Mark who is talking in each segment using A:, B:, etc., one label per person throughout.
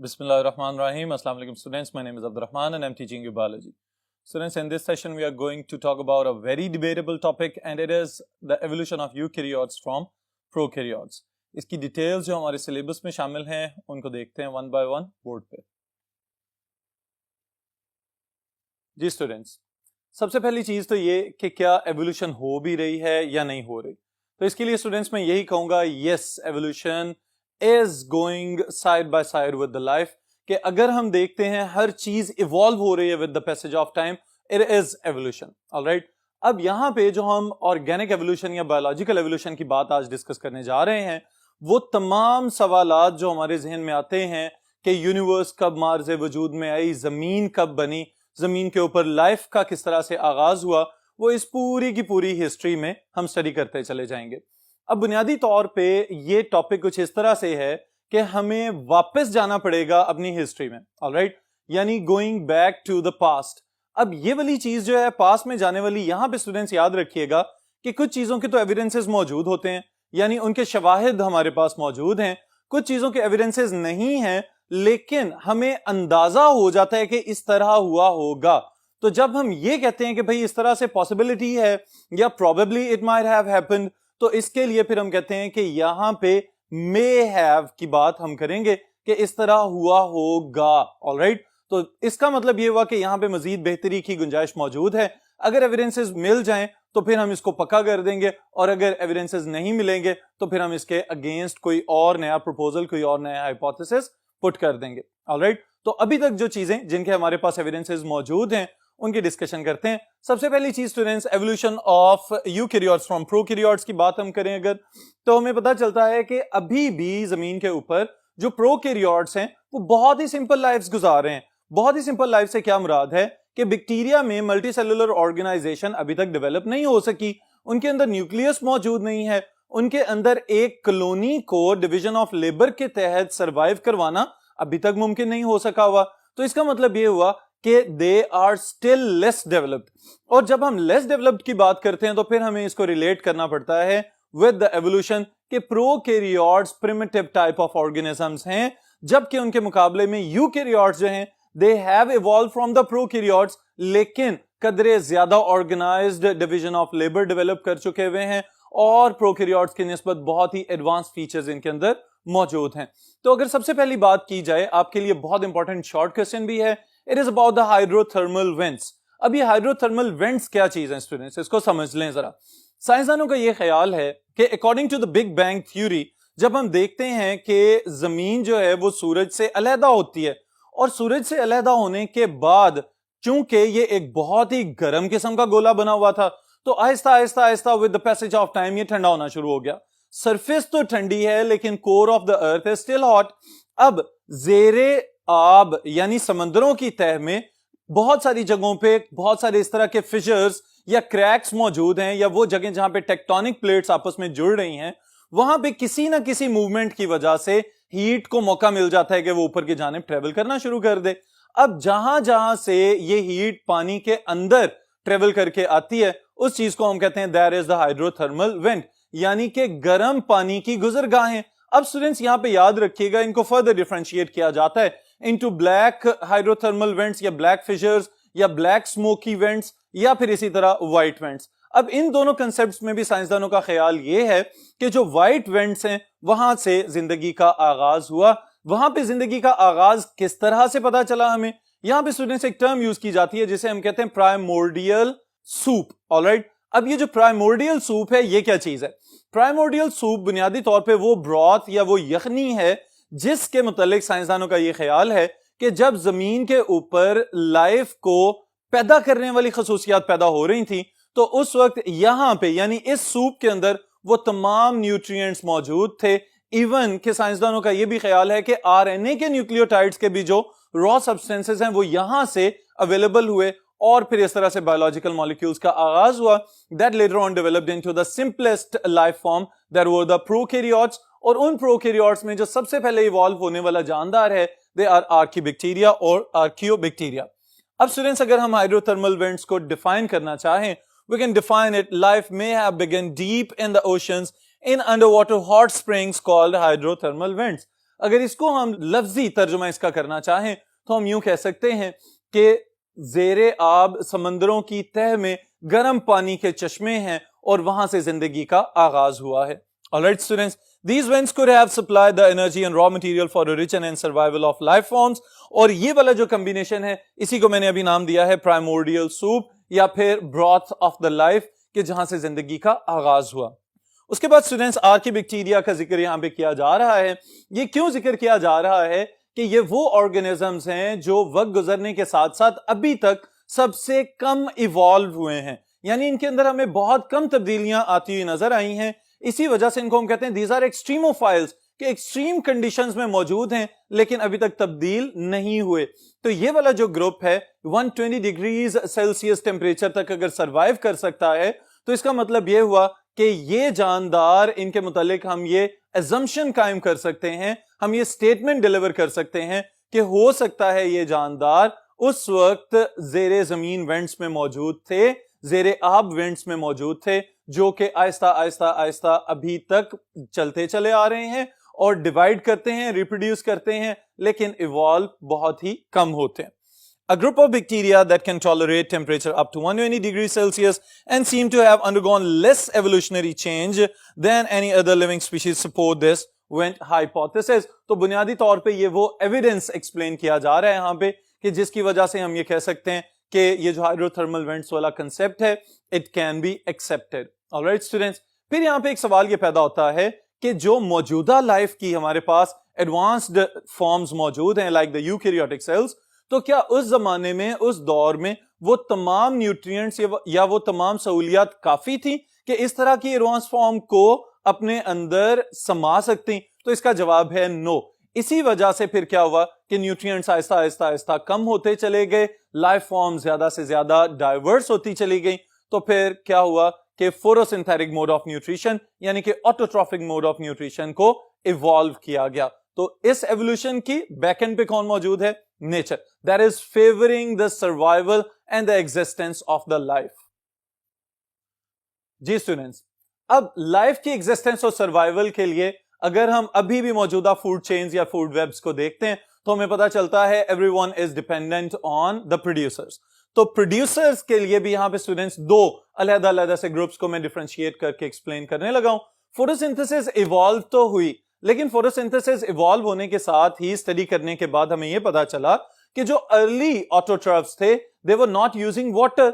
A: Bismillah ar-Rahman ar-Rahim. Assalamu alaikum students. My name is Abdurrahman and I'm teaching you biology. Students, in this session we are going to talk about a very debatable topic and it is the evolution of eukaryotes from prokaryotes. इसकी details जो हमारे syllabus में शामिल हैं उनको देखते हैं one by one board पे. जी स्टूडेंट्स, सबसे पहली चीज तो ये कि क्या एवोल्यूशन हो भी रही है या नहीं हो रही. तो इसके लिए स्टूडेंट्स मैं यही कहूंगा, yes, evolution is going side by side with the life. कि अगर हम देखते हैं हर चीज इवॉल्व हो रही है with the passage of time, it is evolution. Alright? अब यहाँ पे जो हम ऑर्गेनिक एवोल्यूशन या बायोलॉजिकल एवोल्यूशन की बात आज डिस्कस करने जा रहे हैं, वो तमाम सवालात जो हमारे जहन में आते हैं कि यूनिवर्स कब मार्ज़े वजूद में आई, जमीन कब बनी, जमीन के ऊपर लाइफ का किस तरह से आगाज हुआ, वो इस पूरी की पूरी हिस्ट्री में हम स्टडी करते चले जाएंगे. अब बुनियादी तौर पे ये टॉपिक कुछ इस तरह से है कि हमें वापस जाना पड़ेगा अपनी हिस्ट्री में. ऑलराइट, यानी going back to the past. अब ये वाली चीज जो है पास्ट में जाने वाली, यहां पे स्टूडेंट्स याद रखिएगा कि कुछ चीजों के तो एविडेंसेस मौजूद होते हैं, यानी उनके शवाहिद हमारे पास मौजूद हैं. कुछ चीजों के एविडेंसेस नहीं हैं लेकिन हमें अंदाजा हो जाता है कि इस तरह हुआ होगा. तो जब हम ये कहते हैं कि भाई इस तरह से पॉसिबिलिटी है या probably it might have happened, तो इसके लिए फिर हम कहते हैं कि यहां पे मे हैव की बात हम करेंगे कि इस तरह हुआ होगा. ऑलराइट, तो इसका मतलब ये हुआ कि यहां पे मजीद बेहतरी की गुंजाइश मौजूद है. अगर एविडेंसेस मिल जाएं तो फिर हम इसको पक्का कर देंगे, और अगर एविडेंसेस नहीं मिलेंगे तो फिर हम इसके अगेंस्ट कोई और नया प्रपोजल, कोई और नया हाइपोथेसिस पुट कर देंगे. ऑलराइट, तो अभी तक जो चीजें जिनके हमारे पास एविडेंसेस मौजूद हैं उनकी डिस्कशन करते हैं. सबसे पहली चीज students, evolution of eukaryotes from prokaryotes की बात हम करें अगर, तो हमें पता चलता है कि अभी भी जमीन के ऊपर जो प्रोकैरियोट्स हैं वो बहुत ही सिंपल लाइफ्स गुजार रहे हैं. बहुत ही सिंपल लाइफ से क्या मुराद है कि बैक्टीरिया में मल्टी सेलुलर ऑर्गेनाइजेशन अभी तक डेवलप नहीं हो सकी. उनके अंदर न्यूक्लियस मौजूद नहीं है, उनके अंदर एक कॉलोनी को डिवीजन ऑफ लेबर के तहत सर्वाइव करवाना अभी तक मुमकिन नहीं हो सका हुआ. तो इसका मतलब ये हुआ कि they are still less developed. और जब हम लेस डेवलप्ड की बात करते हैं तो फिर हमें इसको रिलेट करना पड़ता है विद द एवोल्यूशन के prokaryotes primitive type of organisms हैं, जबकि उनके मुकाबले में यूकैरियोट्स जो हैं they have evolve from the prokaryotes, लेकिन कदरे ज्यादा organised division of labour develop कर चुके हुए हैं और प्रोकैरियोट्स की निस्बत बहुत ही एडवांस फीचर्स इनके अंदर मौजूद हैं. तो अगर सबसे पहली बात की जाए, आपके लिए बहुत इंपॉर्टेंट शॉर्ट क्वेश्चन भी है, it is about the hydrothermal vents. अब ये हाइड्रोथर्मल वेंट्स क्या चीज है स्टूडेंट्स, इसको समझ लें जरा. साइंसदानों का ये ख्याल है कि according to the big bang theory, जब हम देखते हैं कि जमीन जो है वो सूरज से अलहदा होती है, और सूरज से अलहदा होने के बाद चूंकि ये एक बहुत ही गर्म किस्म का गोला बना हुआ था, तो Aahista Aahista Aahista with the passage of time ये ठंडा होना शुरू हो गया. सरफेस तो ठंडी है लेकिन core of the earth is still hot. अब जेरे आब यानी समंदरों की तह में बहुत सारी जगहों पे बहुत सारे इस तरह के फिशर्स या क्रैक्स मौजूद हैं, या वो जगह जहां पे टेक्टोनिक प्लेट्स आपस में जुड़ रही हैं, वहां पे किसी ना किसी मूवमेंट की वजह से हीट को मौका मिल जाता है कि वो ऊपर की जानिब ट्रेवल करना शुरू कर दे. अब जहां जहां से ये हीट पानी के अंदर ट्रेवल करके आती है उस चीज को हम कहते हैं that is the hydrothermal vent, यानी कि गर्म पानी की गुजरगाहें. अब स्टूडेंट्स यहां पे याद रखिएगा, इनको फर्दर डिफरेंशिएट किया जाता है इनटू ब्लैक हाइड्रोथर्मल वेंट्स या ब्लैक फिशर्स या ब्लैक स्मोकी वेंट्स या फिर इसी तरह व्हाइट वेंट्स. अब इन दोनों कंसेप्ट्स में भी साइंसदानों का ख्याल ये है कि जो व्हाइट वेंट्स हैं वहां से जिंदगी का आगाज हुआ. वहां पे जिंदगी का आगाज किस तरह से पता चला हमें, यहां पे स्टूडेंट्स एक टर्म यूज की जाती है जिसे हम कहते हैं प्राइमोर्डियल सूप. ऑलराइट, अब ये जो प्राइमोर्डियल सूप है ये क्या चीज है? प्राइमोर्डियल सूप बुनियादी तौर पे वो ब्रॉथ या वो यखनी है जिसके मुतालिक साइंसदानों का ये ख्याल है कि जब जमीन के ऊपर लाइफ को पैदा करने वाली खसूसियात पैदा हो रही थी, तो उस वक्त यहां पे यानी इस सूप के अंदर वो तमाम न्यूट्रिएंट्स मौजूद थे. इवन के साइंसदानों का ये भी ख्याल है कि आरएनए के न्यूक्लियोटाइड्स के भी जो रॉ सब्सटेंसेस हैं वो यहां से अवेलेबल हुए, और फिर इस तरह से बायोलॉजिकल मॉलिक्यूल्स का आगाज हुआ that later on developed into the simplest life form that were the prokaryotes. और उन प्रोकैरियोट्स में जो सबसे पहले इवॉल्व होने वाला जानदार है दे आर आर्कीबैक्टीरिया और आर्कियोबैक्टीरिया. अब स्टूडेंट्स अगर हम हाइड्रोथर्मल वेंट्स को डिफाइन करना चाहें, we can define it, life may have begun deep in the oceans in underwater hot springs called hydrothermal vents. اگر اس کو ہم لفظی ترجمہ اس کا کرنا چاہیں تو ہم یوں کہہ سکتے ہیں کہ زیر آب سمندروں کی تہ میں گرم پانی کے چشمے ہیں اور وہاں سے زندگی کا آغاز ہوا ہے. Alright students, these vents could have supplied the energy and raw material for origin and survival of life forms. اور یہ والا جو کمبینیشن ہے اسی کو میں نے ابھی نام دیا ہے primordial soup یا پھر broth of the life, کہ جہاں سے زندگی کا آغاز ہوا. اس کے بعد اسٹوڈینٹس آرکیبیکٹیریا کا ذکر یہاں پہ کیا جا رہا ہے. یہ کیوں ذکر کیا جا رہا ہے کہ یہ وہ آرگنزمز ہیں جو وقت گزرنے کے ساتھ ساتھ ابھی تک سب سے کم ایوالو ہوئے ہیں, یعنی ان کے اندر ہمیں بہت کم تبدیلیاں آتی ہوئی نظر آئی ہیں. اسی وجہ سے ان کو ہم کہتے ہیں دیز آر ایکسٹریموفائلز, کہ ایکسٹریم کنڈیشنز میں موجود ہیں لیکن ابھی تک تبدیل نہیں ہوئے. تو یہ والا جو گروپ ہے 120 ڈگریز سیلسیس ٹیمپریچر تک اگر سروائیو کر سکتا ہے تو اس کا مطلب یہ ہوا کہ یہ جاندار, ان کے متعلق ہم یہ assumption قائم کر سکتے ہیں, ہم یہ statement ڈیلیور کر سکتے ہیں کہ ہو سکتا ہے یہ جاندار اس وقت زیر زمین وینٹس میں موجود تھے, زیر آب وینٹس میں موجود تھے, جو کہ آہستہ آہستہ آہستہ ابھی تک چلتے چلے آ رہے ہیں اور ڈیوائڈ کرتے ہیں, ریپروڈیوس کرتے ہیں, لیکن ایوالو بہت ہی کم ہوتے ہیں. A group of bacteria that can tolerate temperature up to 120 degrees Celsius and seem to have undergone less evolutionary change than any other living species support this Went hypothesis. تو بنیادی طور پہ یہ وہ ایویڈنس ایکسپلین کیا جا رہا ہے یہاں پہ کہ جس کی وجہ سے ہم یہ کہہ سکتے ہیں کہ یہ جو ہائیڈرو تھرمل وینٹس والا کنسپٹ ہے it can be accepted. Alright students, پھر یہاں پہ ایک سوال یہ پیدا ہوتا ہے کہ جو موجودہ لائف کی ہمارے پاس ایڈوانسڈ فارمز موجود ہیں لائک دا یوکیریوٹک سیلز, تو کیا اس زمانے میں, اس دور میں وہ تمام نیوٹرینٹس یا وہ تمام سہولیات کافی تھی کہ اس طرح کی ایڈوانس فارم کو اپنے اندر سما سکتی؟ تو اس کا جواب ہے نو. اسی وجہ سے پھر کیا ہوا کہ نیوٹرینٹس آہستہ آہستہ آہستہ کم ہوتے چلے گئے, لائف فارم زیادہ سے زیادہ ڈائیورس ہوتی چلی گئی. تو پھر کیا ہوا کہ فوٹوسنتھیٹک موڈ آف نیوٹریشن یعنی کہ آٹوٹروفک موڈ آف نیوٹریشن کو ایوالو کیا گیا. تو اس ایوولوشن کی بیک اینڈ پہ کون موجود ہے؟ Nature. That is favouring the survival and the existence of the life. جی اسٹوڈینٹس, اب لائف کی ایگزسٹنس اور سروائیول کے لیے اگر ہم ابھی بھی موجودہ فوڈ چینز یا فوڈ ویبس کو دیکھتے ہیں تو ہمیں پتا چلتا ہے every one is dependent on the producers. تو پروڈیوسرز کے لیے بھی یہاں پہ اسٹوڈینٹس دو علیحدہ علیحدہ سے گروپس کو میں ڈیفرینشیٹ کر کے ایکسپلین کرنے لگا ہوں. فوٹوسنتھسس ایوالو تو ہوئی, لیکن فوٹوسنتھسس ایوالو ہونے کے ساتھ ہی اسٹڈی کرنے کے بعد ہمیں یہ پتا چلا کہ جو ارلی آٹوٹرفس تھے they were not using water.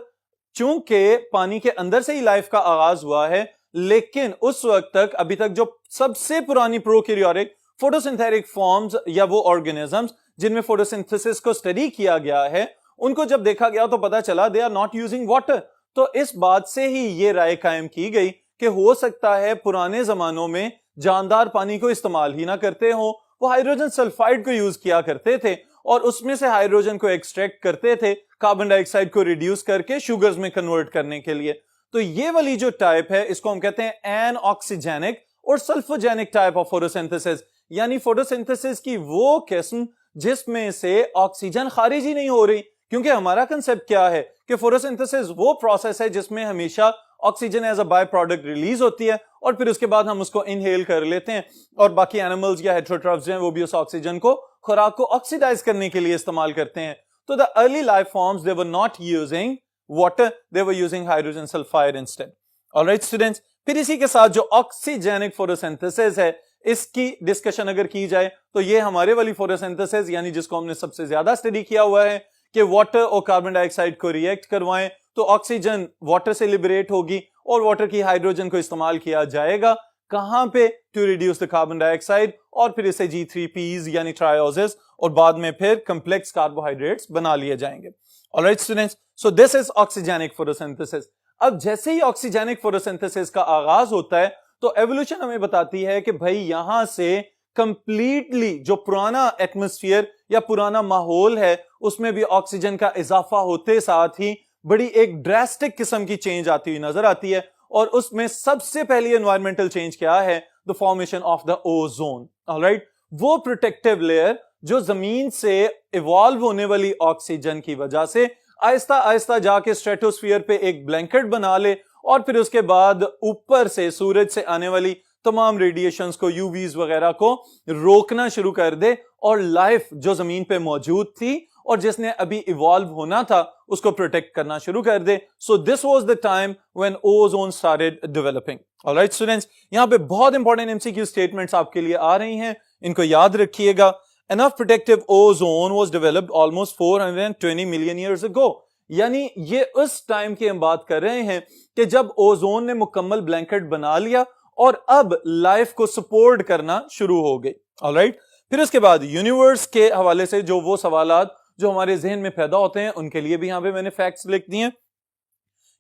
A: چونکہ پانی کے اندر سے ہی لائف کا آغاز ہوا ہے, لیکن اس وقت تک ابھی تک جو سب سے پرانی پروکیریوٹک فوٹوسنتھیٹک فارمز یا وہ آرگنزمز جن میں فوٹوسنتھسس کو اسٹڈی کیا گیا ہے, ان کو جب دیکھا گیا تو پتا چلا they are not using water. تو اس بات سے ہی یہ رائے قائم کی گئی کہ ہو سکتا ہے پرانے زمانوں میں جاندار پانی کو استعمال ہی نہ کرتے ہوں, وہ ہائیڈروجن سلفائڈ کو یوز کیا کرتے تھے اور اس میں سے ہائیڈروجن کو ایکسٹریکٹ کرتے تھے کاربن ڈائی آکسائڈ کو ریڈیوس کر کے شوگرز میں کنورٹ کرنے کے لیے. تو یہ والی جو ٹائپ ہے اس کو ہم کہتے ہیں این آکسیجینک اور سلفوجینک ٹائپ آف فوٹوسنتھسس, یعنی فوٹوسنتھسس کی وہ قسم جس میں سے آکسیجن خارج ہی نہیں ہو رہی. کیونکہ ہمارا کنسپٹ کیا ہے کہ فوٹوسنتھسس وہ پروسیس ہے جس میں ہمیشہ oxygen as a by product release ہوتی ہے اور پھر اس کے بعد ہم اس کو انہیل کر لیتے ہیں, اور باقی اینیملز یا ہیٹروٹرفز ہیں وہ بھی اس آکسیجن کو خوراک کو آکسیڈائز کرنے کے لیے استعمال کرتے ہیں. تو the early life forms they were not using water, they were using hydrogen sulfide instead. Alright students, پھر اسی کے ساتھ جو آکسیجینک فوٹوسنتھسس ہے اس کی ڈسکشن اگر کی جائے تو یہ ہمارے والی فوٹوسنتھسس یعنی جس کو ہم نے سب سے زیادہ اسٹڈی کیا ہوا ہے کہ واٹر اور کاربن ڈائی آکسائڈ کو ریئیکٹ کروائیں تو آکسیجن واٹر سے لبریٹ ہوگی اور واٹر کی ہائیڈروجن کو استعمال کیا جائے گا کہاں پہ؟ ٹو ریڈیوس دا کاربن ڈائی آکسائڈ, اور پھر اسے G3Ps یعنی ٹرائیوزز اور بعد میں پھر کمپلیکس کاربوہائیڈریٹس بنا لیے جائیں گے. Alright students, so this is oxygenic photosynthesis. اب جیسے ہی آکسیجینک فوٹوسنتھسس کا آغاز ہوتا ہے تو ایوولوشن ہمیں بتاتی ہے کہ بھائی یہاں سے کمپلیٹلی جو پرانا ایٹماسفیئر یا پرانا ماحول ہے اس میں بھی آکسیجن کا اضافہ ہوتے ساتھ ہی بڑی ایک ڈراسٹک قسم کی چینج آتی ہوئی نظر آتی ہے, اور اس میں سب سے پہلی انوائرمنٹل چینج کیا ہے؟ the formation of the ozone. Alright, وہ پروٹیکٹیو لیئر جو زمین سے ایوالو ہونے والی آکسیجن کی وجہ سے آہستہ آہستہ جا کے اسٹریٹوسفیئر پہ ایک بلینکٹ بنا لے اور پھر اس کے بعد اوپر سے سورج سے آنے والی तमाम रेडिएशंस को, यूवीज वगैरह को रोकना शुरू कर दे और लाइफ जो जमीन पे मौजूद थी और जिसने अभी इवॉल्व होना था उसको प्रोटेक्ट करना शुरू कर दे. So this was the time when ozone started developing. Alright students, यहां पे बहुत इंपॉर्टेंट एमसीक्यू स्टेटमेंट्स आपके लिए आ रही हैं, इनको याद रखिएगा. Enough protective ozone was developed almost 420 million years ago. यानी ये उस टाइम की हम बात कर रहे हैं कि जब ओजोन ने मुकम्मल ब्लैंकेट बना लिया और अब लाइफ को सपोर्ट करना शुरू हो गई. ऑलराइट, फिर उसके बाद यूनिवर्स के हवाले से जो वो सवालात जो हमारे जहन में पैदा होते हैं उनके लिए भी यहां पे मैंने फैक्ट्स लिख दिए.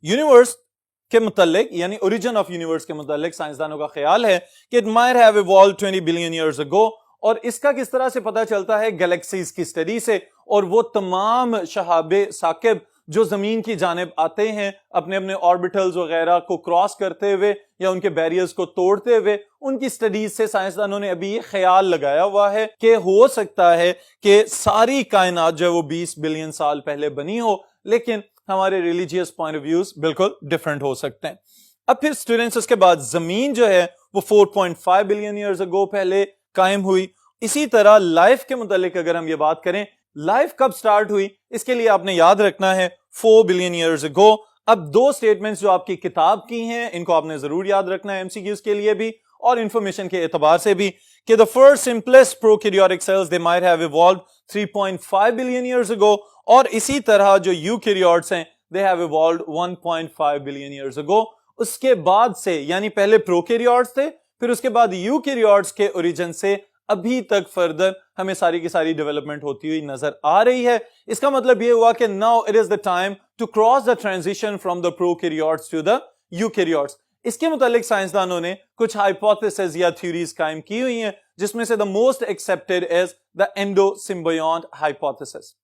A: यूनिवर्स के मुतालिक यानी ओरिजिन ऑफ यूनिवर्स के मुतालिक साइंसदानों का ख्याल है कि it might have evolved 20 billion years ago. और इसका किस तरह से पता चलता है? गैलेक्सीज की स्टडी से. और वो तमाम शहाबे साकिब जो जमीन की जानिब आते हैं अपने अपने ऑर्बिटल्स वगैरह को क्रॉस करते हुए या उनके बैरियर्स को तोड़ते हुए, उनकी स्टडीज से साइंसदानों ने अभी ये ख्याल लगाया हुआ है कि हो सकता है कि सारी कायनात जो है वो 20 बिलियन साल पहले बनी हो, लेकिन हमारे रिलीजियस पॉइंट ऑफ व्यूज बिल्कुल डिफरेंट हो सकते हैं. अब फिर स्टूडेंट्स उसके बाद जमीन जो है वो 4.5 बिलियन ईयर्स अगो पहले कायम हुई. इसी तरह लाइफ के मुतालिक अगर हम ये बात करें, लाइफ कब स्टार्ट हुई, इसके लिए आपने याद रखना है 4 बिलियन ईयर्स अगो. अब दो स्टेटमेंट्स जो आपकी किताब की हैं इनको आपने जरूर याद रखना है एमसीक्यूज के लिए भी और इंफॉर्मेशन के एतबार से भी, कि the first simplest prokaryotic cells they might have evolved 3.5 billion years ago. और इसी तरह जो यूकैरियोट्स हैं they have evolved 1.5 billion years ago. उसके बाद से यानी पहले प्रोकैरियोट्स थे, फिर उसके बाद यूकैरियोट्स के ओरिजिन से अभी तक फर्दर हमें सारी की सारी डेवलपमेंट होती हुई नजर आ रही है. इसका मतलब यह हुआ कि now it is the time to cross the transition from the prokaryotes to the eukaryotes. इसके मुतालिक साइंसदानों ने कुछ हाइपोथेसिस या थ्योरीज कायम की हुई हैं, जिसमें से the most accepted is the endosymbiont hypothesis.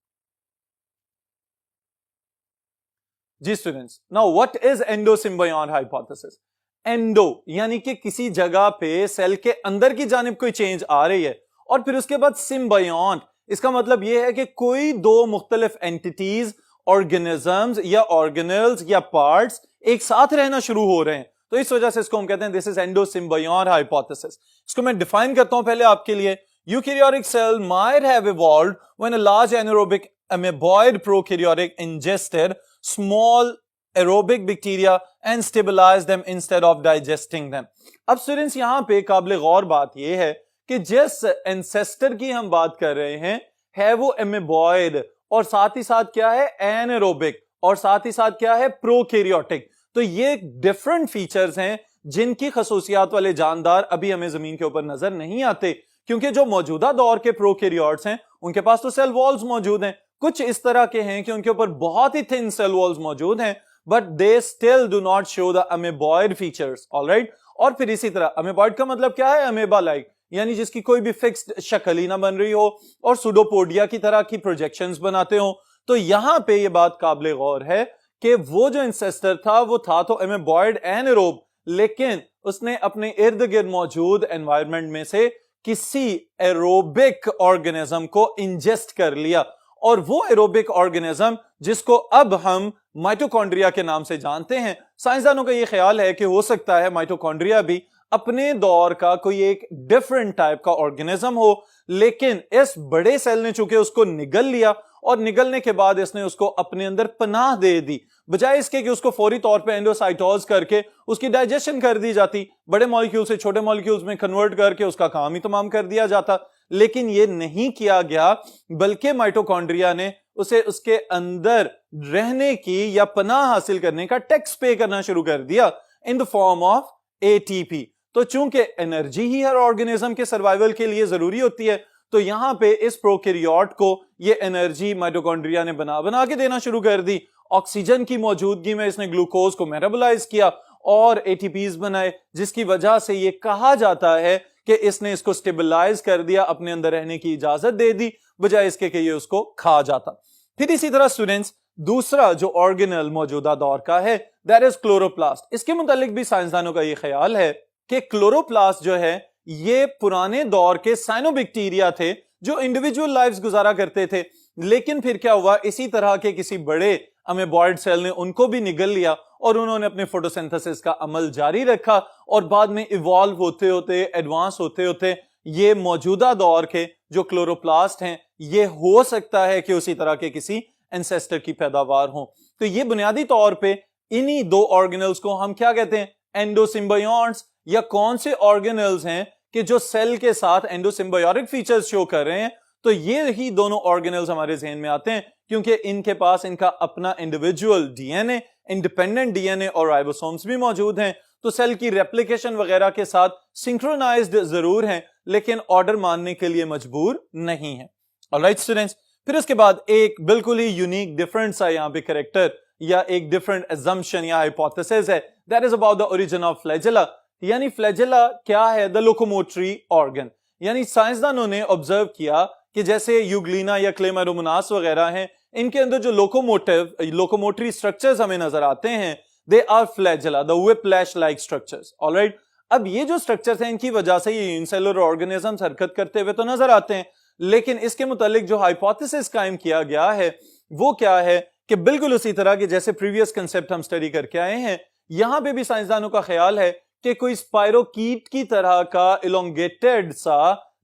A: जी students, now what is endosymbiont hypothesis? Endo यानी कि किसी जगह पे सेल के अंदर की जानिब कोई चेंज आ रही है, और फिर उसके बाद सिम्बायोंट, इसका मतलब यह है कि कोई दो मुख्तलिफ एंटिटीज, ऑर्गेनिजम्स या ऑर्गेनल्स या पार्ट्स एक साथ रहना शुरू हो रहे हैं. तो इस वजह से इसको हम कहते हैं दिस इज एंडोसिम्बायोंट हाइपोथेसिस. इसको मैं डिफाइन करता हूं पहले आपके लिए. Eukaryotic cell might have evolved when a large anaerobic amoeboid prokaryotic ingested small aerobic bacteria and stabilize them instead of digesting them. अब स्टूडेंट्स यहां पे काबिल गौर बात यह है कि जिस एंसेस्टर की हम बात कर रहे हैं है वो amoeboid और साथ ही साथ क्या है anaerobic और साथ ही साथ क्या है प्रोकैरियोटिक. तो ये डिफरेंट फीचर्स हैं जिनकी खसूसियात वाले जानदार अभी हमें जमीन के ऊपर नजर नहीं आते, क्योंकि जो मौजूदा दौर के प्रोकैरियोट्स हैं उनके पास तो सेल वॉल्स मौजूद हैं. कुछ इस तरह के हैं कि उनके ऊपर बहुत ही थिन सेल वॉल्स मौजूद हैं, but they still do not show the amoeboid features. Alright, और फिर इसी तरह अमेबॉइड का मतलब क्या है? अमेबा लाइक, यानी जिसकी कोई भी फिक्स्ड शक्ल ही ना बन रही हो और सुडोपोडिया की तरह की प्रोजेक्शंस बनाते हो. तो यहां पे ये बात काबिल गौर है कि वो जो इंसेस्टर था वो था तो अमेबॉइड एनारोब, लेकिन उसने अपने इर्द गिर्द मौजूद एनवायरनमेंट में से किसी एरोबिक ऑर्गेनिज्म को इंजेस्ट कर लिया, और वो एरोबिक ऑर्गेनिज्म जिसको अब हम माइटोकॉन्ड्रिया के नाम से जानते हैं. साइंसदानों का ये ख्याल है कि हो सकता है माइटोकॉन्ड्रिया भी अपने दौर का कोई एक डिफरेंट टाइप का ऑर्गेनिज्म हो, लेकिन इस बड़े सेल ने चूंकि उसको निगल लिया और निगलने के बाद इसने उसको अपने अंदर पनाह दे दी, बजाय इसके कि उसको फौरी तौर पे एंडोसाइटोज करके उसकी डाइजेशन कर दी जाती, बड़े मॉलिक्यूल से छोटे मॉलिक्यूल्स में कन्वर्ट करके उसका काम ही तमाम कर दिया जाता. लेकिन ये नहीं किया गया, बल्कि माइटोकॉन्ड्रिया ने उसे उसके अंदर रहने की या पनाह हासिल करने का टैक्स पे करना शुरू कर दिया in the form of ATP. तो चूंकि एनर्जी ही हर ऑर्गेनिज्म के सर्वाइवल के लिए जरूरी होती है, तो यहां पे इस प्रोकैरियोट को ये एनर्जी माइटोकॉन्ड्रिया ने बना बना के देना शुरू कर दी. ऑक्सीजन की मौजूदगी में इसने ग्लूकोज को मेटाबोलाइज किया और एटीपीज बनाए, जिसकी वजह से ये कहा जाता है कि इसने इसको स्टेबलाइज कर दिया, अपने अंदर रहने की इजाजत दे दी, बजाय इसके कि ये उसको खा जाता. फिर इसी तरह स्टूडेंट्स दूसरा जो ऑर्गेनल मौजूदा दौर का है दैट इज क्लोरोप्लास्ट. इसके मुतालिक भी साइंसदानों का ये ख्याल है कि क्लोरोप्लास्ट जो है ये पुराने दौर के साइनोबैक्टीरिया थे जो इंडिविजुअल लाइव्स गुजारा करते थे, लेकिन फिर क्या हुआ, इसी तरह के किसी बड़े अमेबॉइड सेल ने उनको भी निगल लिया और उन्होंने अपने फोटोसिंथेसिस का अमल जारी रखा और बाद में इवॉल्व होते होते एडवांस होते होते ये मौजूदा दौर के जो क्लोरोप्लास्ट हैं ये हो सकता है कि उसी तरह के किसी एंसेस्टर की पैदावार हो। तो ये बुनियादी तौर पे इन्हीं दो ऑर्गेनल्स को हम क्या कहते हैं, एंडोसिम्बायोट्स, या कौन से ऑर्गेनल्स हैं कि जो सेल के साथ एंडोसिम्बायोटिक फीचर्स शो कर रहे हैं। तो ये ही दोनों ऑर्गेनल्स हमारे ज़हन में आते हैं क्योंकि इनके पास इनका अपना इंडिविजुअल डीएनए, इंडिपेंडेंट डीएनए और राइबोसोम्स भी मौजूद हैं। तो सेल की रेप्लिकेशन वगैरह के साथ सिंक्रोनाइज्ड जरूर हैं लेकिन ऑर्डर मानने के लिए मजबूर नहीं है। ऑलराइट स्टूडेंट्स, फिर उसके बाद एक बिल्कुल ही यूनिक डिफरेंट सा यहाँ पे कैरेक्टर या एक डिफरेंट assumption या हाइपोथेसिस है, that is about the origin of flagella. यानी फ्लैजेला क्या है? The locomotory organ. यानी साइंसदानों ने ऑब्जर्व किया कि जैसे यूग्लिना या क्लेमारोमोनास वगैरह हैं, इनके अंदर जो लोकोमोटरी स्ट्रक्चर्स हमें नजर आते हैं, they are flagella, the whiplash like structures. Alright, अब ये जो स्ट्रक्चर्स हैं इनकी वजह से ये यूनिसेलुलर ऑर्गेनिजम्स हरकत करते हुए तो नजर आते हैं, लेकिन इसके मुतालिक जो हाइपोथेसिस कायम किया गया है वो क्या है कि बिल्कुल उसी तरह के जैसे प्रीवियस कंसेप्ट हम स्टडी करके आए हैं, यहां पे भी साइंसदानों का ख्याल है कि कोई स्पाइरोकीट की तरह का इलोंगेटेड सा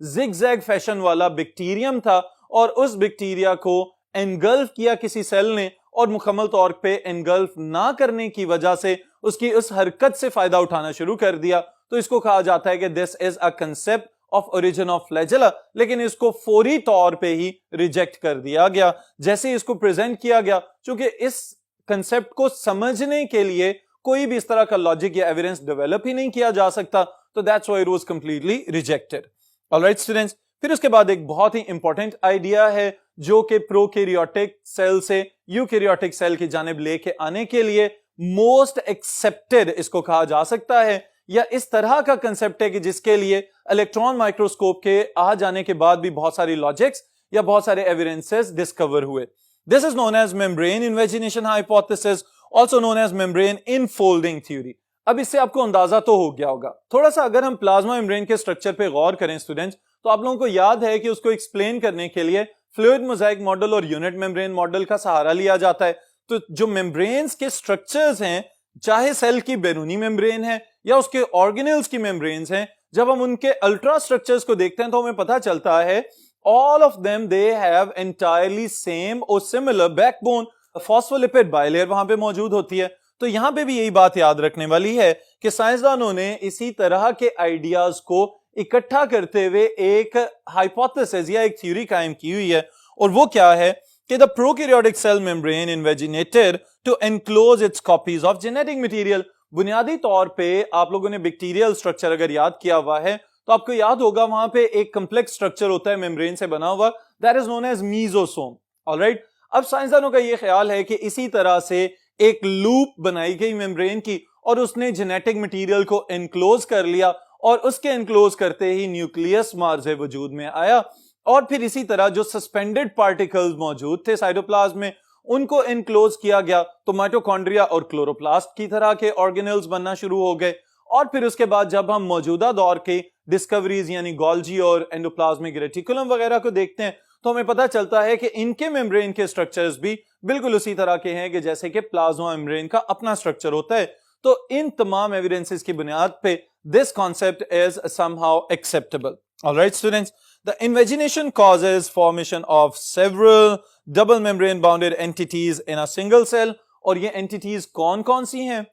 A: जिगजैग फैशन वाला बैक्टीरियम था और उस बैक्टीरिया को एनगल्फ किया किसी सेल ने और मुकम्मल तौर पे एनगल्फ ना करने की वजह से उसकी उस हरकत से फायदा उठाना शुरू कर दिया। तो इसको कहा जाता है कि this is a concept of origin of flagella, लेकिन इसको फौरी तौर पे ही रिजेक्ट कर दिया गया जैसे इसको प्रेजेंट किया गया, क्योंकि इस कंसेप्ट को समझने के लिए कोई भी इस तरह का लॉजिक या एविडेंस डेवलप ही नहीं किया जा सकता। तो that's why it was completely rejected. Alright students, फिर उसके बाद एक बहुत ही इंपॉर्टेंट आइडिया है जो कि प्रोकैरियोटिक सेल से यूकैरियोटिक सेल की जानिब लेके आने के लिए मोस्ट एक्सेप्टेड इसको कहा जा सकता है, या इस तरह का कंसेप्ट है कि जिसके लिए इलेक्ट्रॉन माइक्रोस्कोप के आ जाने के बाद भी बहुत सारी लॉजिक्स या बहुत सारे एविडेंसेस डिस्कवर हुए। This is known as membrane invagination hypothesis, also known as membrane infolding theory. अब इससे आपको अंदाजा तो हो गया होगा। थोड़ा सा अगर हम प्लाज्मा मेम्ब्रेन के स्ट्रक्चर पे गौर करें स्टूडेंट्स, तो आप लोगों को याद है कि उसको एक्सप्लेन करने के लिए फ्लूइड मोज़ाइक मॉडल और यूनिट मेम्ब्रेन मॉडल का सहारा लिया जाता है। तो जो मेम्ब्रेन्स के स्ट्रक्चर्स हैं, चाहे सेल की बैरूनी मेम्ब्रेन है या उसके ऑर्गेनल्स की मेम्ब्रेन्स हैं, जब हम उनके अल्ट्रा स्ट्रक्चर्स को देखते हैं तो हमें पता चलता है all of them they have entirely same or similar backbone, phospholipid bilayer वहां पे मौजूद होती है। तो यहां पे भी यही बात याद रखने वाली है कि साइंसदानों ने इसी तरह के आइडियाज को इकट्ठा करते हुए एक हाइपोथेसिस या एक थ्योरी कायम की हुई है, और वो क्या है कि the prokaryotic cell membrane invaginated to enclose its copies of genetic material. बुनियादी तौर पे आप लोगों ने बैक्टीरियल स्ट्रक्चर अगर याद किया हुआ है तो आपको याद होगा वहां पे एक कॉम्प्लेक्स स्ट्रक्चर होता है मेम्ब्रेन से बना हुआ, that is known as mesosome. Alright, अब साइंसदानों का ये ख्याल है कि इसी तरह से एक लूप बनाई गई मेम्ब्रेन की और उसने जेनेटिक मटेरियल को एनक्लोज कर लिया और उसके एनक्लोज करते ही न्यूक्लियस मार्जे वजूद में आया, और फिर इसी तरह जो सस्पेंडेड पार्टिकल्स मौजूद थे साइटोप्लाज्म में उनको एनक्लोज किया गया, तो माइटोकॉन्ड्रिया और क्लोरोप्लास्ट की तरह के ऑर्गेनल्स बनना शुरू हो गए। और फिर उसके बाद जब हम मौजूदा दौर के डिस्कवरीज यानी गोल्जी और एंडोप्लाज्मिक रेटिकुलम वगैरह को देखते हैं तो हमें पता चलता है कि इनके मेम्ब्रेन के स्ट्रक्चर्स भी बिल्कुल उसी तरह के हैं कि जैसे कि प्लाज्मा मेम्ब्रेन का अपना स्ट्रक्चर होता है। तो इन तमाम एविडेंसेस की बुनियाद पे this concept is somehow acceptable. Alright students, the invagination causes formation of several double membrane bounded entities in a single cell, और ये एंटिटीज कौन कौन सी हैं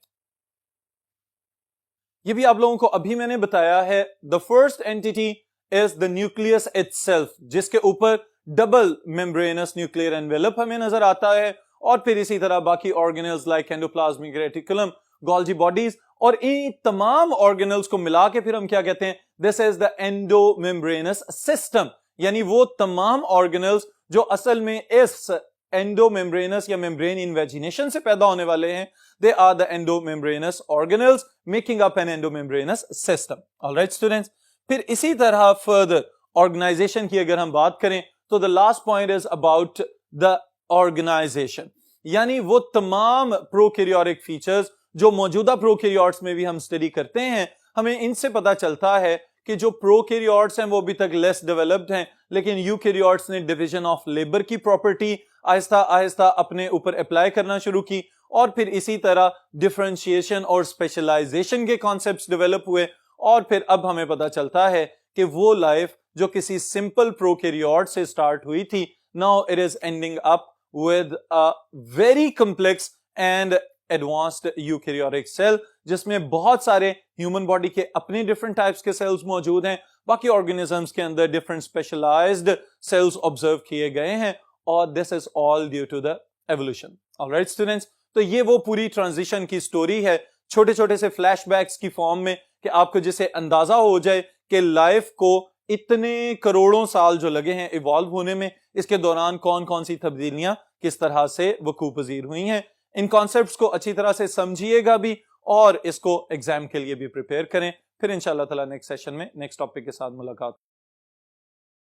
A: ये भी आप लोगों को अभी मैंने बताया है। The first entity is the nucleus itself, जिसके ऊपर डबल मेम्ब्रेनस न्यूक्लियर एनवेलप हमें नजर आता है, और फिर इसी तरह बाकी organelles like endoplasmic reticulum, Golgi bodies, और इन तमाम ऑर्गेनल्स को मिला के फिर हम क्या कहते हैं, this is the endomembranes system. यानी वो तमाम ऑर्गेनल्स जो असल में इस एंडोमेम्ब्रेनस या मेम्ब्रेन इन्वेजिनेशन से पैदा होने वाले हैं, they are the endomembranous organelles making up an endomembranous system. All right students, फिर इसी तरह further organization की अगर हम बात करें तो the last point is about the organization, यानी वो तमाम प्रोकैरियोटिक फीचर्स जो मौजूदा प्रोकैरियोट्स में भी हम स्टडी करते हैं, हमें इनसे पता चलता है कि जो प्रोकैरियोट्स हैं वो अभी तक लेस डेवलप्ड हैं, लेकिन यूकैरियोट्स ने डिवीजन ऑफ लेबर की प्रॉपर्टी آہستہ آہستہ اپنے اوپر اپلائی کرنا شروع کی اور پھر اسی طرح ڈفرینشیشن اور اسپیشلائزیشن کے کانسیپٹس ڈیولپ ہوئے اور پھر اب ہمیں پتہ چلتا ہے کہ وہ لائف جو کسی سمپل پروکیریوٹ سے سٹارٹ ہوئی تھی now it is ending up with a very complex and advanced eukaryotic cell جس میں بہت سارے ہیومن باڈی کے اپنے ڈفرنٹ ٹائپس کے سیلز موجود ہیں, باقی آرگینزمس کے اندر ڈفرنٹ اسپیشلائزڈ سیلز آبزرو کیے گئے ہیں اور this is all due to the evolution. Alright students, تو یہ وہ پوری ٹرانزیشن کی سٹوری ہے چھوٹے چھوٹے سے فلیش بیکس کی فارم میں کہ آپ کو جسے اندازہ ہو جائے کہ لائف کو اتنے کروڑوں سال جو لگے ہیں ایوالو ہونے میں, اس کے دوران کون کون سی تبدیلیاں کس طرح سے وقوع پذیر ہوئی ہیں. ان کانسیپٹس کو اچھی طرح سے سمجھیے گا بھی اور اس کو ایگزام کے لیے بھی پریپیئر کریں. پھر انشاءاللہ تعالی نیکسٹ سیشن میں نیکسٹ ٹاپک کے ساتھ ملاقات.